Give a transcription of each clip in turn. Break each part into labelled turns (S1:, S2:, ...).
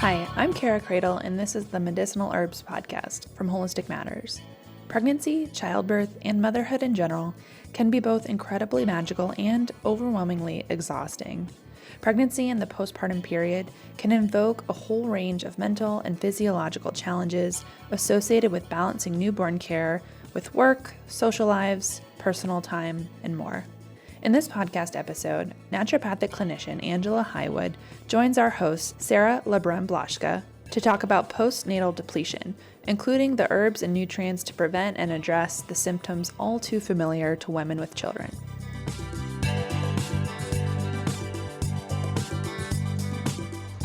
S1: Hi, I'm Kara Cradle, and this is the Medicinal Herbs podcast from Holistic Matters. Pregnancy, childbirth, and motherhood in general can be both incredibly magical and overwhelmingly exhausting. Pregnancy and the postpartum period can invoke a whole range of mental and physiological challenges associated with balancing newborn care with work, social lives, personal time, and more. In this podcast episode, naturopathic clinician Angela Hywood joins our host Sara Le Brun-Blashka to talk about postnatal depletion, including the herbs and nutrients to prevent and address the symptoms all too familiar to women with children.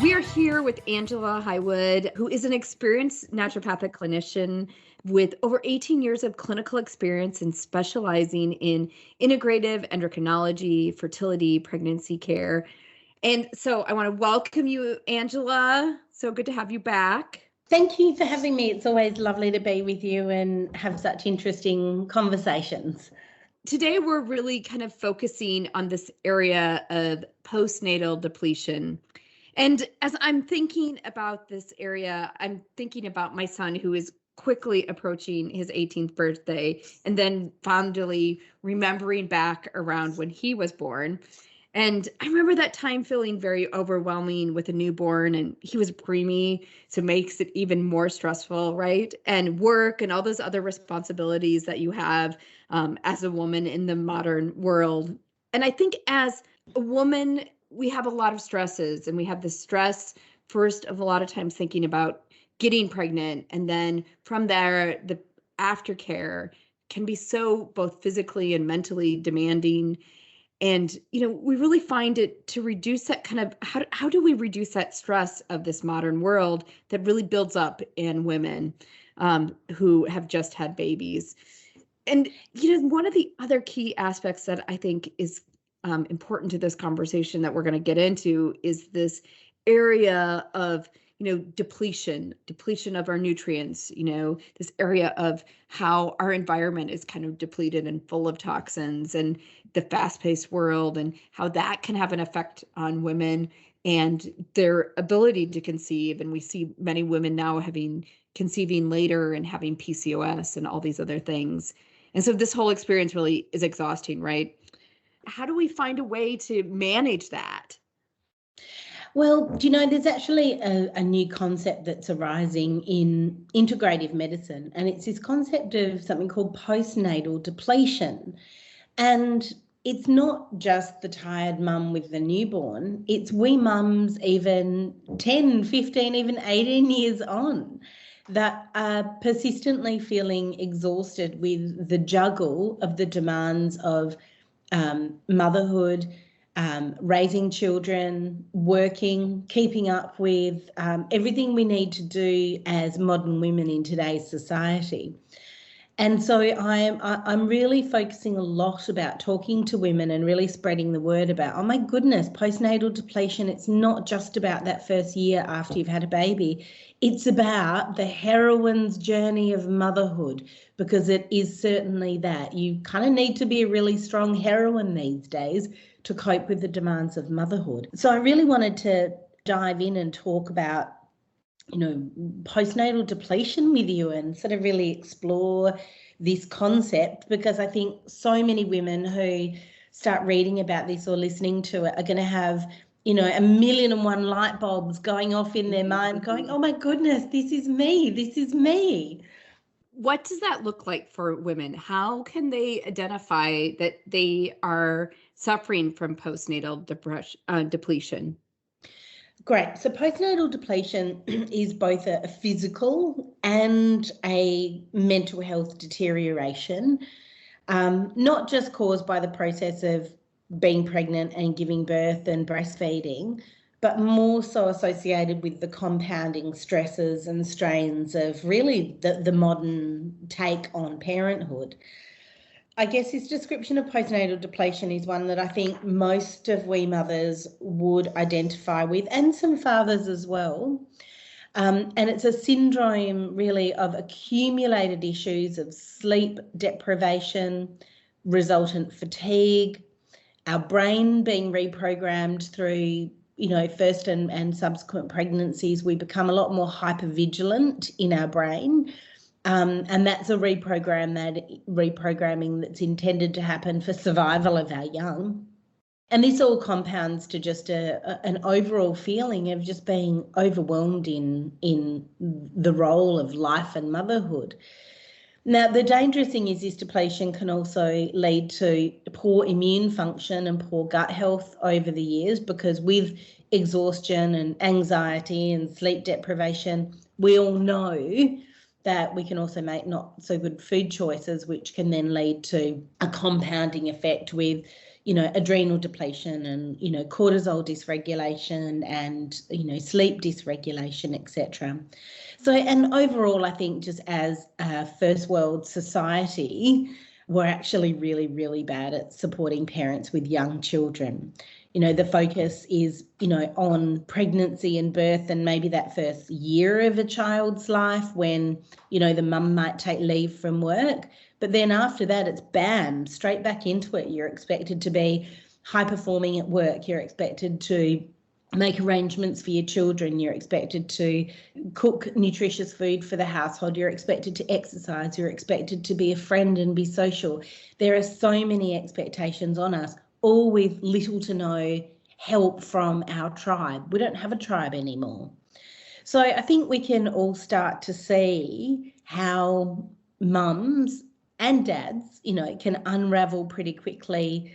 S2: We are here with Angela Hywood, who is an experienced naturopathic clinician with over 18 years of clinical experience in specializing in integrative endocrinology, fertility, pregnancy care. And so I want to welcome you, Angela. So good to have you back.
S3: Thank you for having me. It's always lovely to be with you and have such interesting conversations.
S2: Today, we're really kind of focusing on this area of postnatal depletion. And as I'm thinking about this area, I'm thinking about my son who is quickly approaching his 18th birthday and then fondly remembering back around when he was born. And I remember that time feeling very overwhelming with a newborn, and he was preemie, so it makes it even more stressful, right? And work and all those other responsibilities that you have as a woman in the modern world. And I think as a woman, we have a lot of stresses, and we have the stress first of a lot of times thinking about getting pregnant. And then from there, the aftercare can be so both physically and mentally demanding. And, we really find it to reduce that kind of, how do we reduce that stress of this modern world that really builds up in women who have just had babies? And, one of the other key aspects that I think is important to this conversation that we're going to get into is this area of depletion of our nutrients, this area of how our environment is kind of depleted and full of toxins, and the fast-paced world, and how that can have an effect on women and their ability to conceive. And we see many women now conceiving later and having PCOS and all these other things. And so this whole experience really is exhausting, right? How do we find a way to manage that?
S3: Well, there's actually a new concept that's arising in integrative medicine, and it's this concept of something called postnatal depletion. And it's not just the tired mum with the newborn, it's we mums even 10, 15, even 18 years on that are persistently feeling exhausted with the juggle of the demands of motherhood, raising children, working, keeping up with everything we need to do as modern women in today's society. And so I'm really focusing a lot about talking to women and really spreading the word about, oh my goodness, postnatal depletion, it's not just about that first year after you've had a baby. It's about the heroine's journey of motherhood, because it is certainly that. You kind of need to be a really strong heroine these days to cope with the demands of motherhood. So I really wanted to dive in and talk about, postnatal depletion with you and sort of really explore this concept, because I think so many women who start reading about this or listening to it are going to have, a 1,000,001 light bulbs going off in their mind going, oh my goodness, this is me.
S2: What does that look like for women? How can they identify that they are suffering from postnatal depletion?
S3: Great. So postnatal depletion is both a physical and a mental health deterioration, not just caused by the process of being pregnant and giving birth and breastfeeding, but more so associated with the compounding stresses and strains of really the modern take on parenthood. I guess this description of postnatal depletion is one that I think most of we mothers would identify with, and some fathers as well. And it's a syndrome really of accumulated issues of sleep deprivation, resultant fatigue, our brain being reprogrammed through first and subsequent pregnancies, we become a lot more hypervigilant in our brain. And that's a reprogramming that's intended to happen for survival of our young. And this all compounds to just an overall feeling of just being overwhelmed in the role of life and motherhood. Now, the dangerous thing is this depletion can also lead to poor immune function and poor gut health over the years, because with exhaustion and anxiety and sleep deprivation, we all know that we can also make not so good food choices, which can then lead to a compounding effect with adrenal depletion and, cortisol dysregulation and, sleep dysregulation, etc. So, and overall, I think just as a first world society, we're actually really, really bad at supporting parents with young children. The focus is, on pregnancy and birth and maybe that first year of a child's life when, the mum might take leave from work. But then after that, it's bam, straight back into it. You're expected to be high performing at work. You're expected to make arrangements for your children. You're expected to cook nutritious food for the household. You're expected to exercise. You're expected to be a friend and be social. There are so many expectations on us, all with little to no help from our tribe. We don't have a tribe anymore. So I think we can all start to see how mums and dads, can unravel pretty quickly,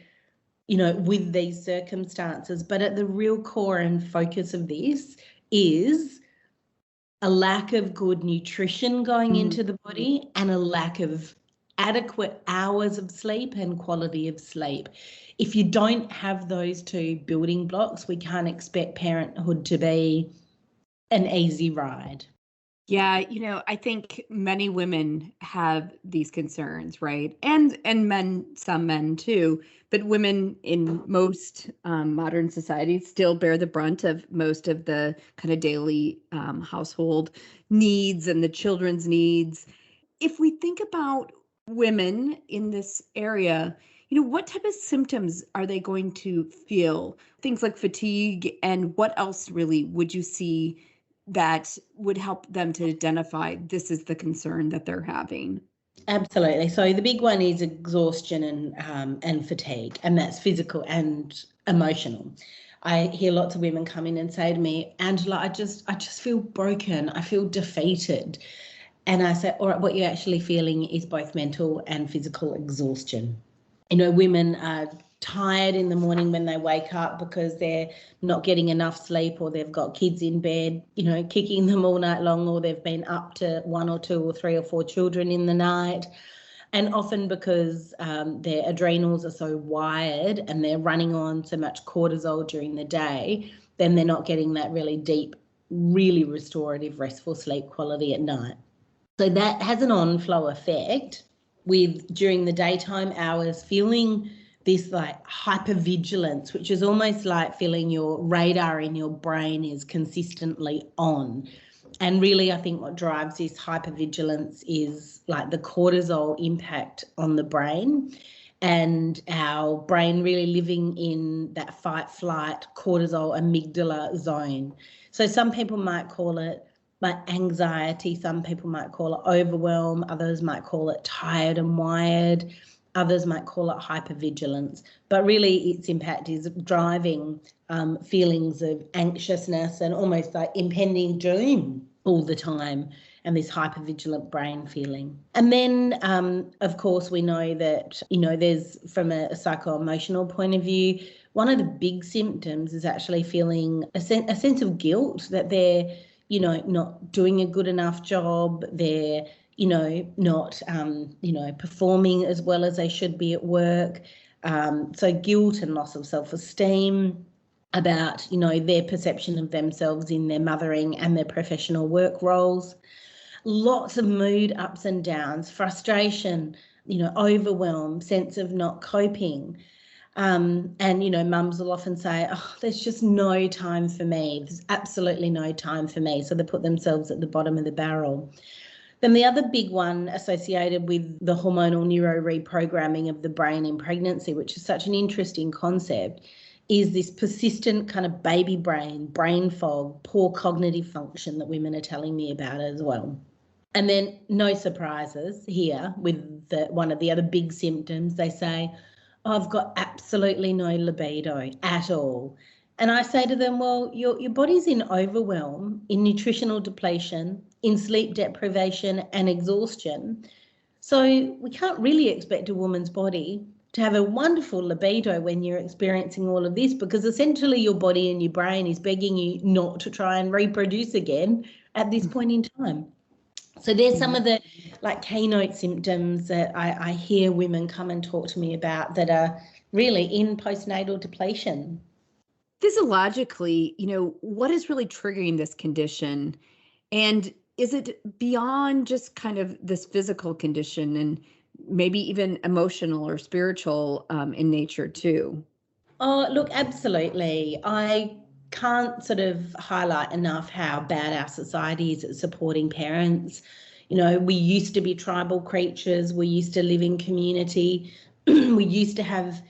S3: with these circumstances. But at the real core and focus of this is a lack of good nutrition going into the body and a lack of adequate hours of sleep and quality of sleep. If you don't have those two building blocks, we can't expect parenthood to be an easy ride.
S2: Yeah, I think many women have these concerns, right? And men, some men too, but women in most modern societies still bear the brunt of most of the kind of daily household needs and the children's needs. If we think about women in this area, what type of symptoms are they going to feel? Things like fatigue, and what else really would you see that would help them to identify this is the concern that they're having?
S3: Absolutely. So the big one is exhaustion and fatigue, and that's physical and emotional. I hear lots of women come in and say to me, Angela, I just feel broken. I feel defeated. And I say, all right, what you're actually feeling is both mental and physical exhaustion. Women are tired in the morning when they wake up because they're not getting enough sleep, or they've got kids in bed, kicking them all night long, or they've been up to 1 or 2 or 3 or 4 children in the night. And often because their adrenals are so wired and they're running on so much cortisol during the day, then they're not getting that really deep, really restorative, restful sleep quality at night. So that has an on-flow effect with, during the daytime hours, feeling this like hypervigilance, which is almost like feeling your radar in your brain is consistently on. And really, I think what drives this hypervigilance is like the cortisol impact on the brain, and our brain really living in that fight, flight, cortisol, amygdala zone. So some people might call it like anxiety, some people might call it overwhelm, others might call it tired and wired. Others might call it hypervigilance, but really its impact is driving feelings of anxiousness and almost like impending doom all the time, and this hypervigilant brain feeling. And then, of course, we know that, there's, from a psycho-emotional point of view, one of the big symptoms is actually feeling a sense of guilt that they're, not doing a good enough job, they're not, performing as well as they should be at work. So guilt and loss of self-esteem about, their perception of themselves in their mothering and their professional work roles. Lots of mood ups and downs, frustration, overwhelm, sense of not coping. And, mums will often say, oh, there's just no time for me. There's absolutely no time for me. So they put themselves at the bottom of the barrel. Then the other big one associated with the hormonal neuro reprogramming of the brain in pregnancy, which is such an interesting concept, is this persistent kind of baby brain fog, poor cognitive function that women are telling me about as well. And then no surprises here with one of the other big symptoms. They say, I've got absolutely no libido at all. And I say to them, well, your body's in overwhelm, in nutritional depletion, in sleep deprivation and exhaustion. So we can't really expect a woman's body to have a wonderful libido when you're experiencing all of this, because essentially your body and your brain is begging you not to try and reproduce again at this point in time. So there's some of the keynote symptoms that I hear women come and talk to me about that are really in postnatal depletion.
S2: Physiologically, what is really triggering this condition? And is it beyond just kind of this physical condition and maybe even emotional or spiritual in nature too?
S3: Oh, look, absolutely. I can't sort of highlight enough how bad our society is at supporting parents. We used to be tribal creatures. We used to live in community. We used to have,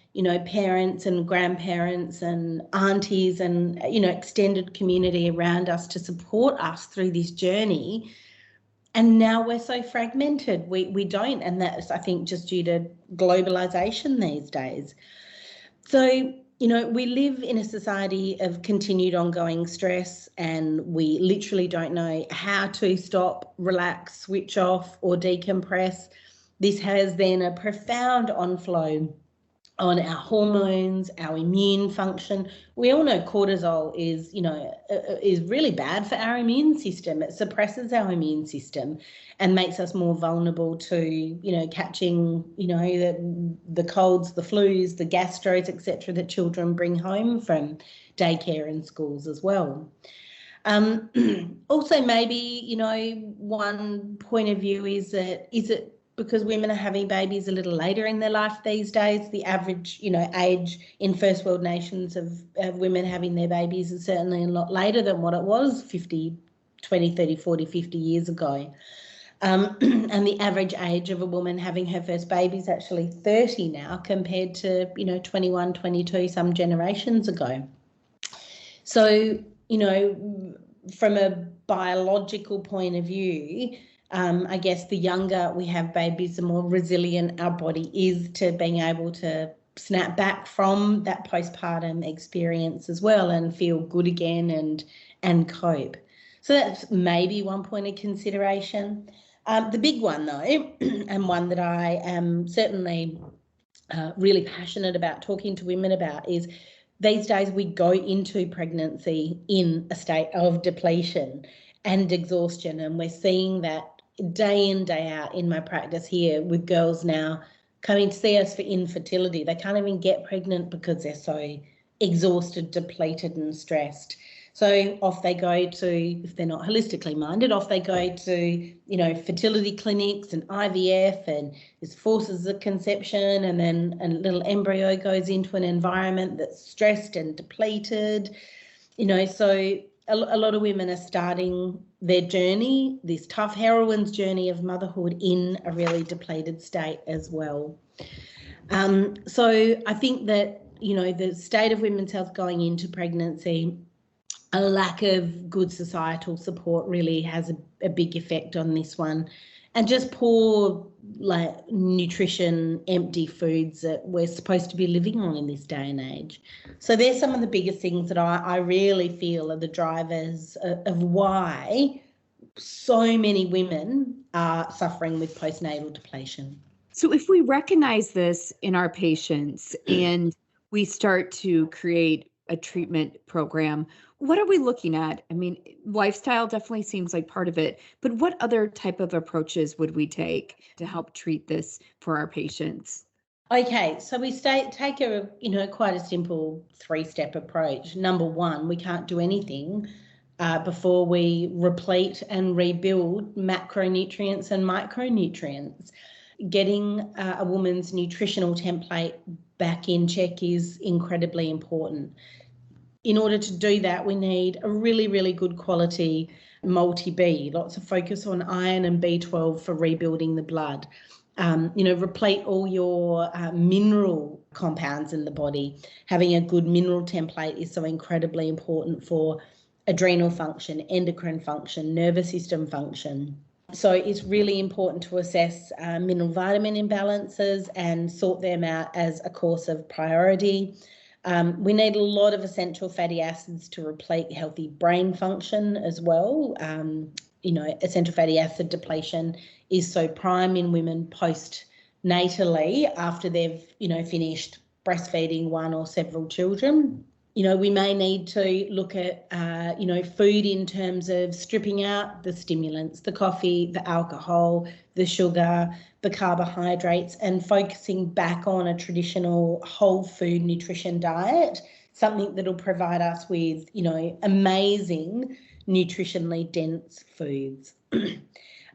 S3: parents and grandparents and aunties and, extended community around us to support us through this journey. And now we're so fragmented. We don't. And that's, I think, just due to globalization these days. So, we live in a society of continued ongoing stress, and we literally don't know how to stop, relax, switch off, or decompress. This has then a profound onflow on our hormones, our immune function. We all know cortisol is really bad for our immune system. It suppresses our immune system and makes us more vulnerable to, catching, the colds, the flus, the gastros, etc. that children bring home from daycare and schools as well. Also, maybe, one point of view is it because women are having babies a little later in their life these days? The average, age in first world nations of women having their babies is certainly a lot later than what it was 20, 30, 40, 50 years ago. And the average age of a woman having her first baby is actually 30 now compared to, 21, 22 some generations ago. So, from a biological point of view, I guess the younger we have babies, the more resilient our body is to being able to snap back from that postpartum experience as well and feel good again and cope. So that's maybe one point of consideration. The big one, though, and one that I am certainly really passionate about talking to women about, is these days we go into pregnancy in a state of depletion and exhaustion, and we're seeing that day in, day out in my practice here with girls now coming to see us for infertility. They can't even get pregnant because they're so exhausted, depleted and stressed. So off they go to, if they're not holistically minded, off they go to, fertility clinics and IVF, and there's forces of conception, and then a little embryo goes into an environment that's stressed and depleted, so a lot of women are starting their journey, this tough heroine's journey of motherhood, in a really depleted state as well. So I think that, the state of women's health going into pregnancy, a lack of good societal support really has a big effect on this one. And just poor nutrition, empty foods that we're supposed to be living on in this day and age. So there's some of the biggest things that I really feel are the drivers of why so many women are suffering with postnatal depletion.
S2: So if we recognize this in our patients and we start to create a treatment program, what are we looking at? I mean, lifestyle definitely seems like part of it, but what other type of approaches would we take to help treat this for our patients?
S3: Okay, so we take a, quite a simple 3-step approach. Number one, we can't do anything before we replete and rebuild macronutrients and micronutrients. Getting a woman's nutritional template back in check is incredibly important. In order to do that, we need a really, really good quality multi-B, lots of focus on iron and B12 for rebuilding the blood. replete all your mineral compounds in the body. Having a good mineral template is so incredibly important for adrenal function, endocrine function, nervous system function. So it's really important to assess mineral vitamin imbalances and sort them out as a course of priority. We need a lot of essential fatty acids to replete healthy brain function as well. Essential fatty acid depletion is so prime in women post-natally after they've, finished breastfeeding one or several children. We may need to look at, food in terms of stripping out the stimulants, the coffee, the alcohol, the sugar, the carbohydrates, and focusing back on a traditional whole food nutrition diet, something that'll provide us with, amazing nutritionally dense foods.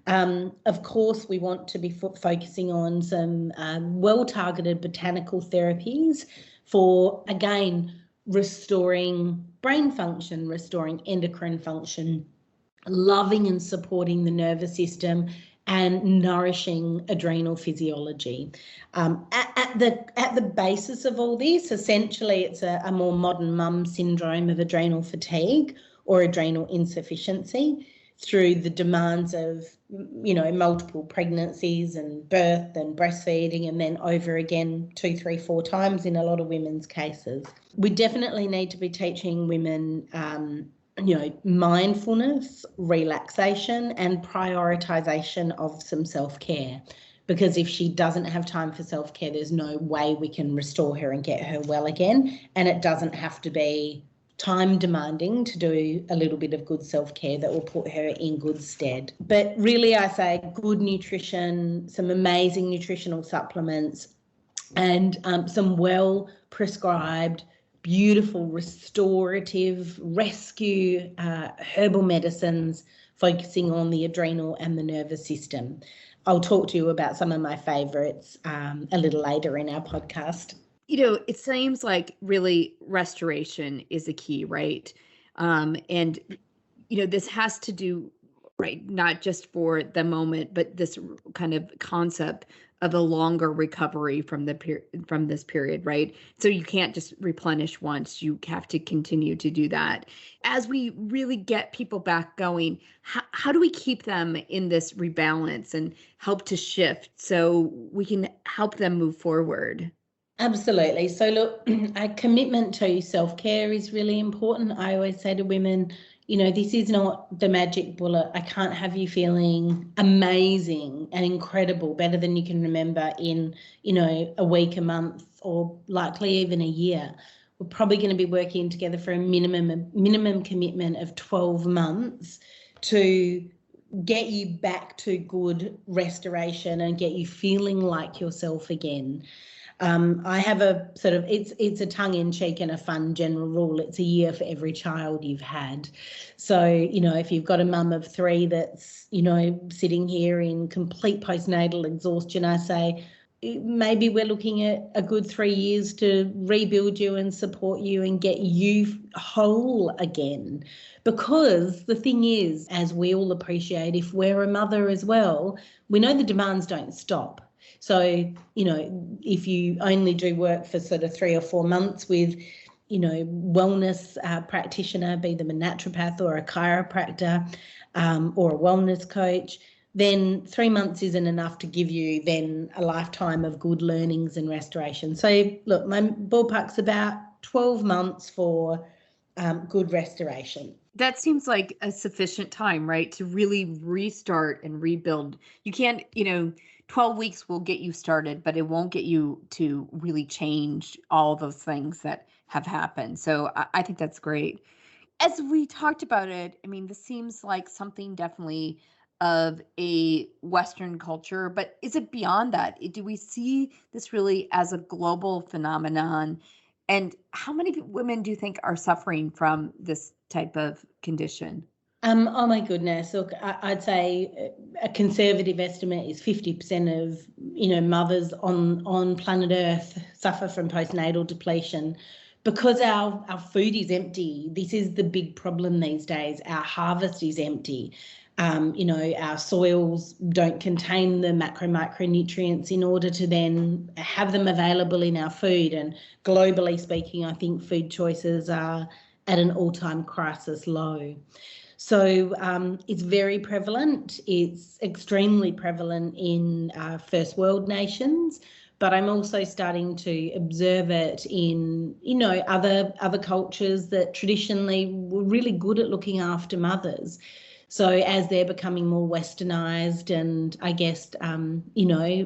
S3: Of course, we want to be focusing on some well-targeted botanical therapies for, again, restoring brain function, restoring endocrine function, loving and supporting the nervous system, and nourishing adrenal physiology. At the basis of all this, essentially, it's a more modern mum syndrome of adrenal fatigue or adrenal insufficiency through the demands of, multiple pregnancies and birth and breastfeeding, and then over again 2, 3, 4 times in a lot of women's cases. We definitely need to be teaching women, mindfulness, relaxation, and prioritization of some self-care. Because if she doesn't have time for self-care, there's no way we can restore her and get her well again. And it doesn't have to be time demanding to do a little bit of good self-care that will put her in good stead. But really, I say good nutrition, some amazing nutritional supplements, and some well prescribed, beautiful, restorative, rescue herbal medicines focusing on the adrenal and the nervous system. I'll talk to you about some of my favourites a little later in our podcast.
S2: It seems like really restoration is the key, right? And this has to do, right, not just for the moment, but this kind of concept of a longer recovery from this period, right? So you can't just replenish once, you have to continue to do that. As we really get people back going, how do we keep them in this rebalance and help to shift so we can help them move forward?
S3: Absolutely. So look, a commitment to self-care is really important. I always say to women, this is not the magic bullet. I can't have you feeling amazing and incredible, better than you can remember in, a week, a month, or likely even a year. We're probably going to be working together for a minimum commitment of 12 months to get you back to good restoration and get you feeling like yourself again. I have a sort of, it's a tongue-in-cheek and a fun general rule. It's a year for every child you've had. So, if you've got a mum of 3 that's, sitting here in complete postnatal exhaustion, I say, maybe we're looking at a good 3 years to rebuild you and support you and get you whole again. Because the thing is, as we all appreciate, if we're a mother as well, we know the demands don't stop. So, if you only do work for sort of 3 or 4 months with, wellness practitioner, be them a naturopath or a chiropractor or a wellness coach, then 3 months isn't enough to give you then a lifetime of good learnings and restoration. So, look, my ballpark's about 12 months for good restoration.
S2: That seems like a sufficient time, right, to really restart and rebuild. You can't, 12 weeks will get you started, but it won't get you to really change all those things that have happened. So I think that's great. As we talked about it, this seems like something definitely of a Western culture, but is it beyond that? Do we see this really as a global phenomenon? And how many women do you think are suffering from this type of condition?
S3: Oh my goodness. Look, I'd say a conservative estimate is 50% of, mothers on planet Earth suffer from postnatal depletion because our food is empty. This is the big problem these days. Our harvest is empty. Our soils don't contain the micronutrients in order to then have them available in our food. And globally speaking, I think food choices are at an all-time crisis low. So it's very prevalent. It's extremely prevalent in first world nations, but I'm also starting to observe it in, other cultures that traditionally were really good at looking after mothers. So as they're becoming more westernized and I guess,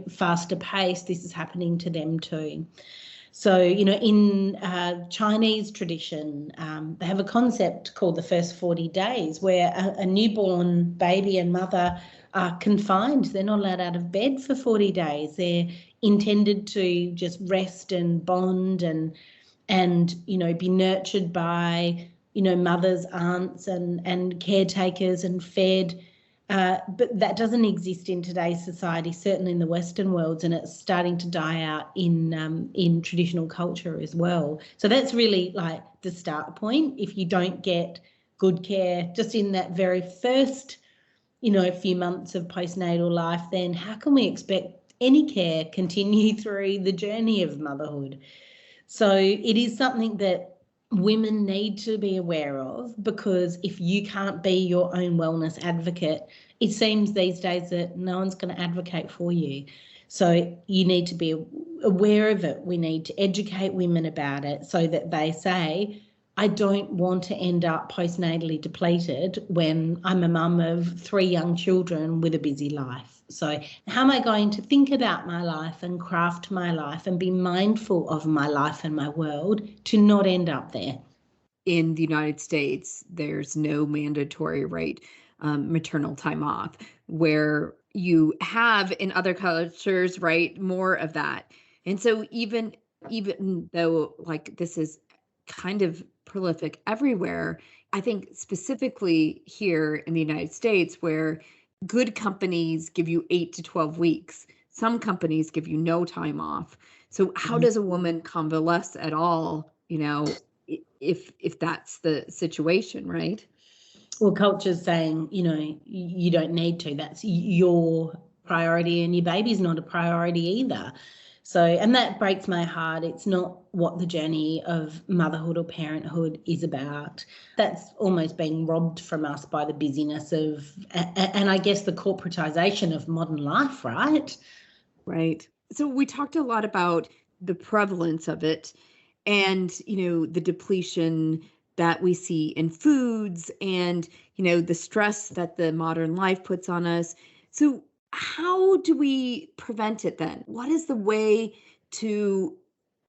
S3: faster paced, this is happening to them too. So, in Chinese tradition, they have a concept called the first 40 days where a newborn baby and mother are confined. They're not allowed out of bed for 40 days. They're intended to just rest and bond and be nurtured by, mothers, aunts and caretakers and fed. But that doesn't exist in today's society, certainly in the Western worlds, and it's starting to die out in traditional culture as well. So that's really like the start point. If you don't get good care just in that very first, few months of postnatal life, then how can we expect any care continue through the journey of motherhood? So it is something that women need to be aware of, because if you can't be your own wellness advocate, it seems these days that no one's going to advocate for you. So you need to be aware of it. We need to educate women about it so that they say, I don't want to end up postnatally depleted when I'm a mum of 3 young children with a busy life. So how am I going to think about my life and craft my life and be mindful of my life and my world to not end up there?
S2: In the United States, there's no mandatory maternal time off, where you have in other cultures, more of that. And so even though this is kind of prolific everywhere, I think specifically here in the United States, where good companies give you 8 to 12 weeks, some companies give you no time off. So how does a woman convalesce at all, if that's the situation, right?
S3: Well, culture's saying, you don't need to. That's your priority, and your baby's not a priority either. So, and that breaks my heart. It's not what the journey of motherhood or parenthood is about. That's almost being robbed from us by the busyness of, and I guess the corporatization of modern life, right?
S2: Right. So we talked a lot about the prevalence of it and, the depletion that we see in foods and, the stress that the modern life puts on us. So how do we prevent it then? What is the way to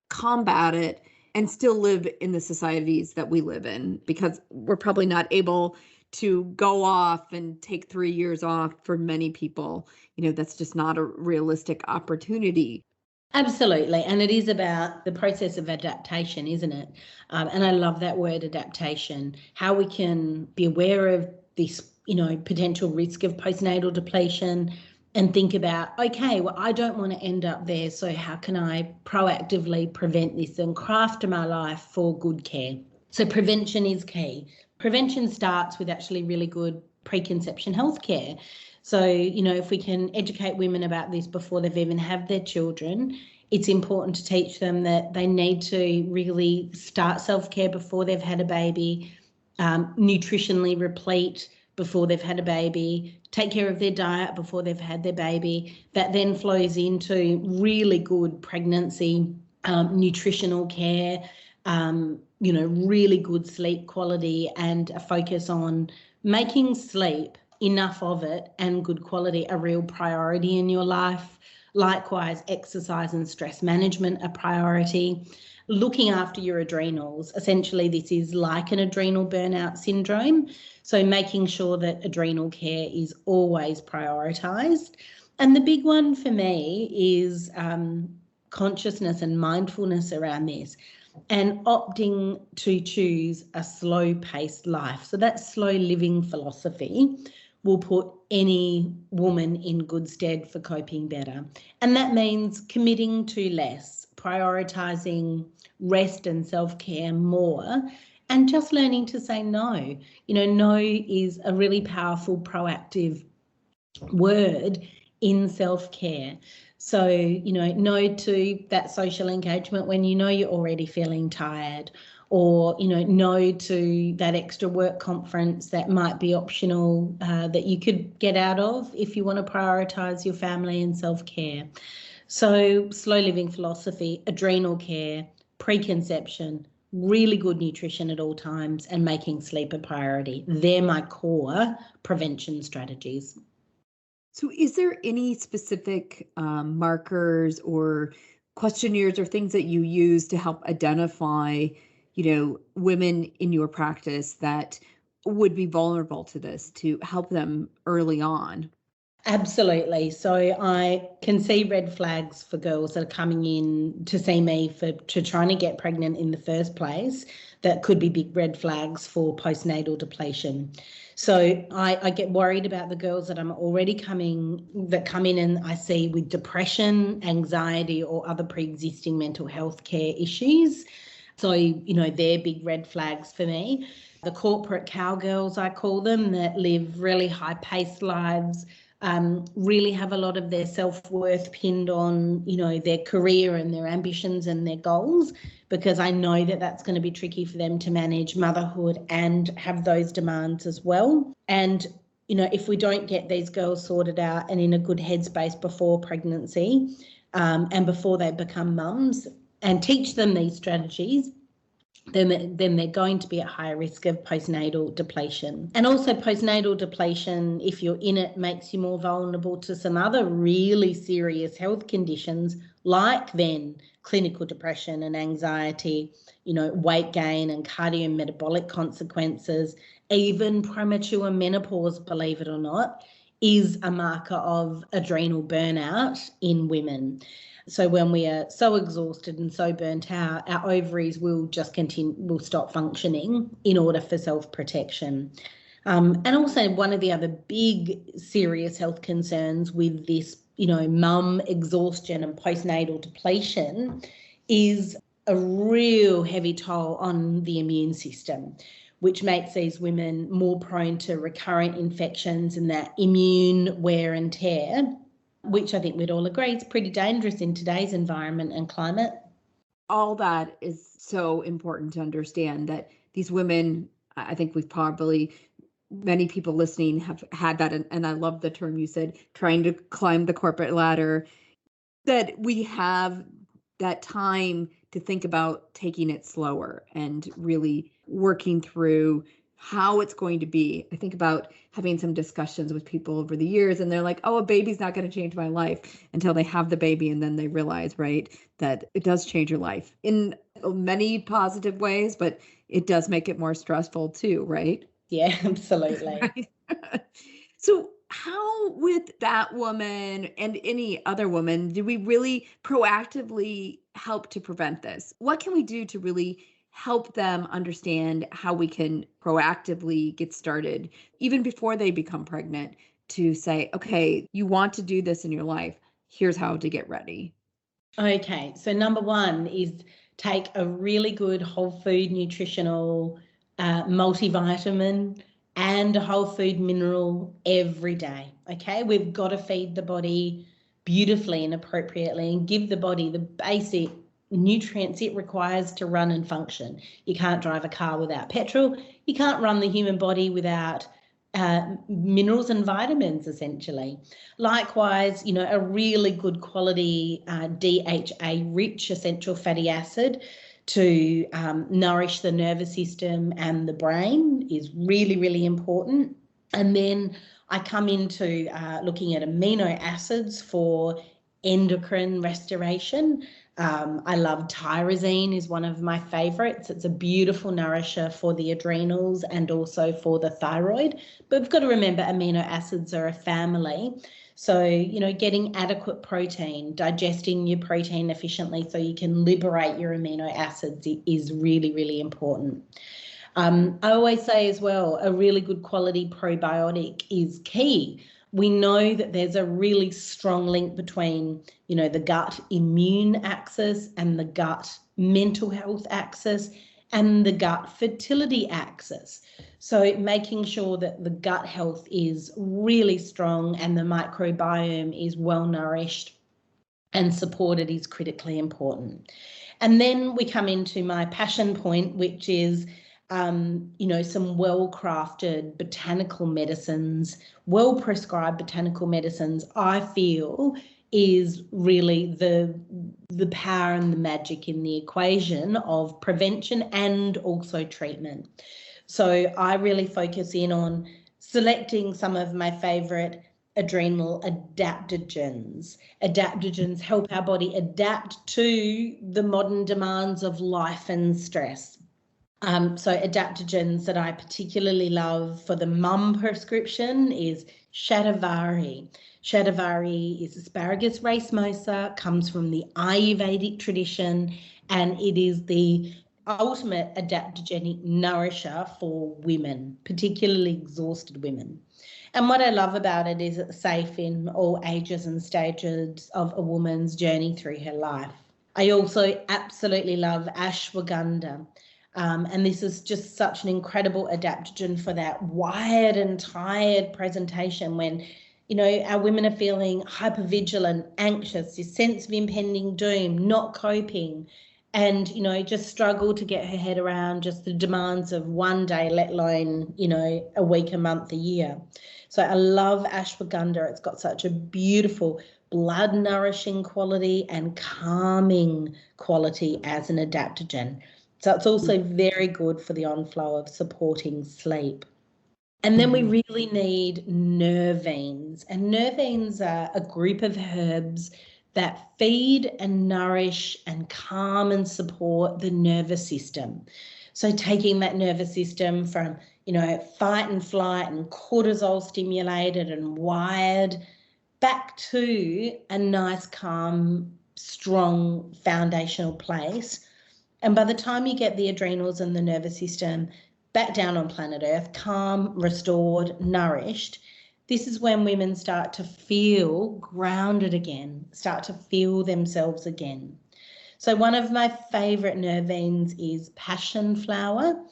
S2: combat it and still live in the societies that we live in? Because we're probably not able to go off and take 3 years off for many people. That's just not a realistic opportunity.
S3: Absolutely. And it is about the process of adaptation, isn't it? And I love that word, adaptation, how we can be aware of this, potential risk of postnatal depletion and think about, okay, well, I don't want to end up there. So how can I proactively prevent this and craft my life for good care? So prevention is key. Prevention starts with actually really good preconception health care. So, if we can educate women about this before they've even had their children, it's important to teach them that they need to really start self-care before they've had a baby, nutritionally replete before they've had a baby, take care of their diet before they've had their baby. That then flows into really good pregnancy, nutritional care, really good sleep quality, and a focus on making sleep, enough of it and good quality, a real priority in your life. Likewise, exercise and stress management a priority. Looking after your adrenals. Essentially, this is like an adrenal burnout syndrome. So making sure that adrenal care is always prioritised. And the big one for me is consciousness and mindfulness around this, and opting to choose a slow-paced life. So that slow living philosophy will put any woman in good stead for coping better. And that means committing to less, prioritising rest and self-care more, And just learning to say no. No is a really powerful, proactive word in self-care. So, no to that social engagement when you're already feeling tired, or, no to that extra work conference that might be optional, that you could get out of if you want to prioritize your family and self-care. So slow living philosophy, adrenal care, preconception, really good nutrition at all times, and making sleep a priority. They're my core prevention strategies.
S2: So is there any specific markers or questionnaires or things that you use to help identify, women in your practice that would be vulnerable to this, to help them early on?
S3: Absolutely. So I can see red flags for girls that are coming in to see me to trying to get pregnant in the first place that could be big red flags for postnatal depletion. So I get worried about the girls that come in and I see with depression, anxiety, or other pre-existing mental health care issues. So, they're big red flags for me. The corporate cowgirls, I call them, that live really high-paced lives, really have a lot of their self-worth pinned on, their career and their ambitions and their goals, because I know that that's going to be tricky for them to manage motherhood and have those demands as well. And, if we don't get these girls sorted out and in a good headspace before pregnancy, and before they become mums, and teach them these strategies, then they're going to be at higher risk of postnatal depletion. And also postnatal depletion, if you're in it, makes you more vulnerable to some other really serious health conditions, like then clinical depression and anxiety, weight gain and cardiometabolic consequences. Even premature menopause, believe it or not, is a marker of adrenal burnout in women. So when we are so exhausted and so burnt out, our ovaries will will stop functioning in order for self-protection. And also one of the other big serious health concerns with this, mum exhaustion and postnatal depletion is a real heavy toll on the immune system, which makes these women more prone to recurrent infections and that immune wear and tear, which I think we'd all agree is pretty dangerous in today's environment and climate.
S2: All that is so important to understand, that these women, I think many people listening have had that. And I love the term you said, trying to climb the corporate ladder, that we have that time to think about taking it slower and really working through how it's going to be. I think about having some discussions with people over the years, and they're like, oh, a baby's not going to change my life, until they have the baby. And then they realize, right, that it does change your life in many positive ways, but it does make it more stressful too, right?
S3: Yeah, absolutely.
S2: Right? So how, with that woman and any other woman, do we really proactively help to prevent this? What can we do to really help them understand how we can proactively get started, even before they become pregnant, to say, okay, you want to do this in your life, here's how to get ready?
S3: Okay, so number one is take a really good whole food nutritional multivitamin and a whole food mineral every day. Okay, we've got to feed the body beautifully and appropriately and give the body the basic nutrients it requires to run and function. You can't drive a car without petrol. You can't run the human body without minerals and vitamins, essentially. Likewise, a really good quality DHA-rich essential fatty acid to nourish the nervous system and the brain is really, really important. And then I come into looking at amino acids for endocrine restoration. I love tyrosine, is one of my favorites. It's a beautiful nourisher for the adrenals and also for the thyroid. But we've got to remember amino acids are a family. So, getting adequate protein, digesting your protein efficiently so you can liberate your amino acids is really, really important. I always say as well, a really good quality probiotic is key. We know that there's a really strong link between, the gut immune axis and the gut mental health axis. and the gut fertility axis. So making sure that the gut health is really strong and the microbiome is well nourished and supported is critically important. And then we come into my passion point, which is some well-crafted botanical medicines, well-prescribed botanical medicines, I feel is really the power and the magic in the equation of prevention and also treatment. So I really focus in on selecting some of my favorite adrenal adaptogens. Adaptogens help our body adapt to the modern demands of life and stress. So adaptogens that I particularly love for the mum prescription is shatavari. Shatavari is asparagus racemosa, comes from the Ayurvedic tradition, and it is the ultimate adaptogenic nourisher for women, particularly exhausted women. And what I love about it is it's safe in all ages and stages of a woman's journey through her life. I also absolutely love ashwagandha. And this is just such an incredible adaptogen for that wired and tired presentation when, our women are feeling hypervigilant, anxious, this sense of impending doom, not coping, and, just struggle to get her head around just the demands of one day, let alone, a week, a month, a year. So I love ashwagandha. It's got such a beautiful blood nourishing quality and calming quality as an adaptogen. So it's also very good for the onflow of supporting sleep. And then we really need nervines. And nervines are a group of herbs that feed and nourish and calm and support the nervous system. So taking that nervous system from, fight and flight and cortisol stimulated and wired back to a nice, calm, strong foundational place. And by the time you get the adrenals and the nervous system back down on planet Earth, calm, restored, nourished, this is when women start to feel grounded again, start to feel themselves again. So one of my favourite nervines is passion flower.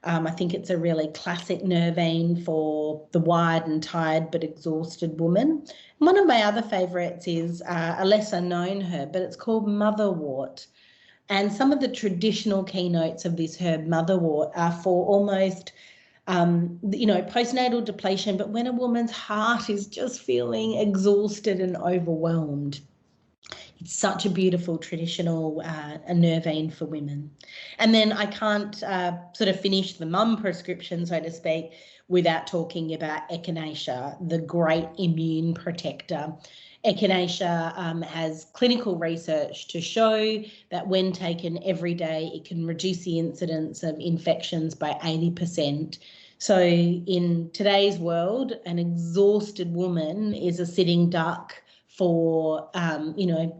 S3: I think it's a really classic nervine for the wired and tired but exhausted woman. One of my other favourites is a lesser known herb, but it's called motherwort. And some of the traditional keynotes of this herb, motherwort, are for almost, postnatal depletion, but when a woman's heart is just feeling exhausted and overwhelmed. It's such a beautiful traditional a nervine for women. And then I can't sort of finish the mum prescription, so to speak, without talking about echinacea, the great immune protector. Echinacea has clinical research to show that when taken every day, it can reduce the incidence of infections by 80%. So in today's world, an exhausted woman is a sitting duck for,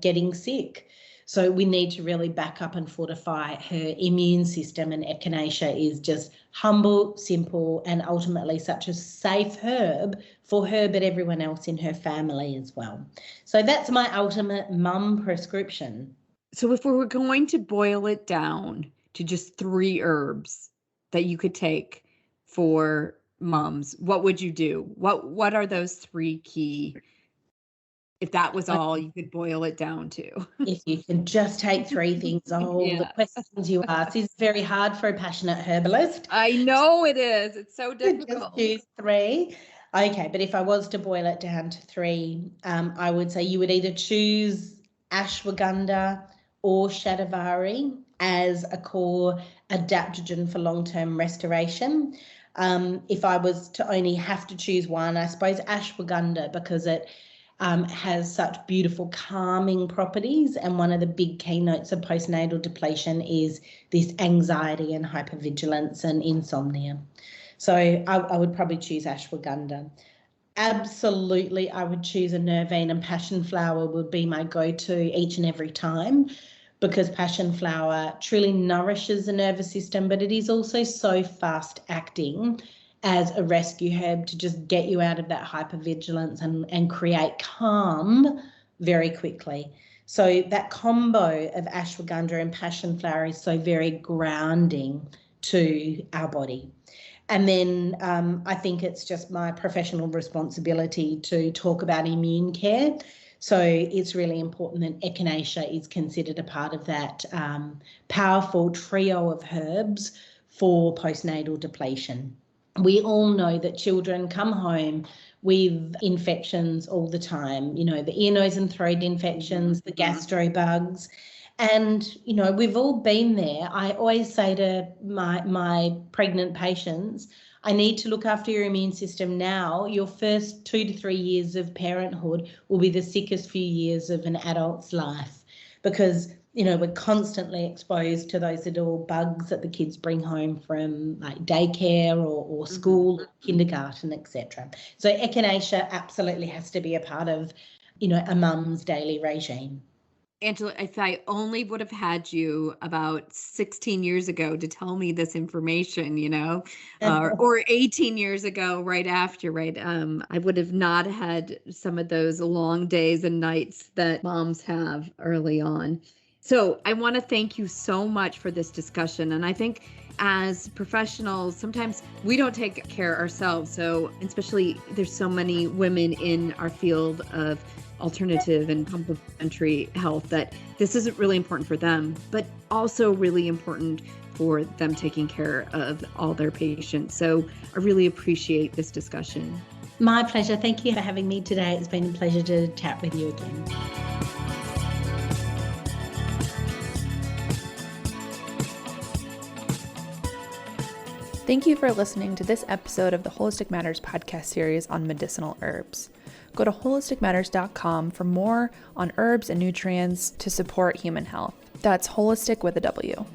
S3: getting sick. So we need to really back up and fortify her immune system, and echinacea is just humble, simple, and ultimately such a safe herb for her, but everyone else in her family as well. So that's my ultimate mum prescription.
S2: So if we were going to boil it down to just 3 herbs that you could take for mums, what would you do? What are those 3 key? If that was all you could boil it down to.
S3: If you can just take 3 things, the questions you ask is very hard for a passionate herbalist.
S2: I know it is. It's so difficult.
S3: Just choose 3. Okay, but if I was to boil it down to 3, I would say you would either choose ashwagandha or shatavari as a core adaptogen for long-term restoration. If I was to only have to choose one, I suppose ashwagandha, because it has such beautiful calming properties, and one of the big keynotes of postnatal depletion is this anxiety and hypervigilance and insomnia. So I would probably choose ashwagandha. Absolutely, I would choose a nervine, and passion flower would be my go-to each and every time, because passion flower truly nourishes the nervous system, but it is also so fast acting as a rescue herb to just get you out of that hypervigilance and create calm very quickly. So that combo of ashwagandha and passion flower is so very grounding to our body. And then I think it's just my professional responsibility to talk about immune care. So it's really important that echinacea is considered a part of that powerful trio of herbs for postnatal depletion. We all know that children come home with infections all the time, you know, the ear, nose and throat infections, the gastro bugs. And, you know, we've all been there. I always say to my pregnant patients, I need to look after your immune system now. Your first 2 to 3 years of parenthood will be the sickest few years of an adult's life, because, you know, we're constantly exposed to those little bugs that the kids bring home from like daycare or school, kindergarten, etc. So echinacea absolutely has to be a part of, you know, a mum's daily regime.
S2: Angela, if I only would have had you about 16 years ago to tell me this information, you know, or 18 years ago, right after, right? I would have not had some of those long days and nights that moms have early on. So I want to thank you so much for this discussion. And I think as professionals, sometimes we don't take care ourselves. So especially there's so many women in our field of alternative and complementary health that this isn't really important for them, but also really important for them taking care of all their patients. So I really appreciate this discussion.
S3: My pleasure. Thank you for having me today. It's been a pleasure to chat with you again.
S1: Thank you for listening to this episode of the Holistic Matters podcast series on medicinal herbs. Go to WholisticMatters.com for more on herbs and nutrients to support human health. That's holistic with a W.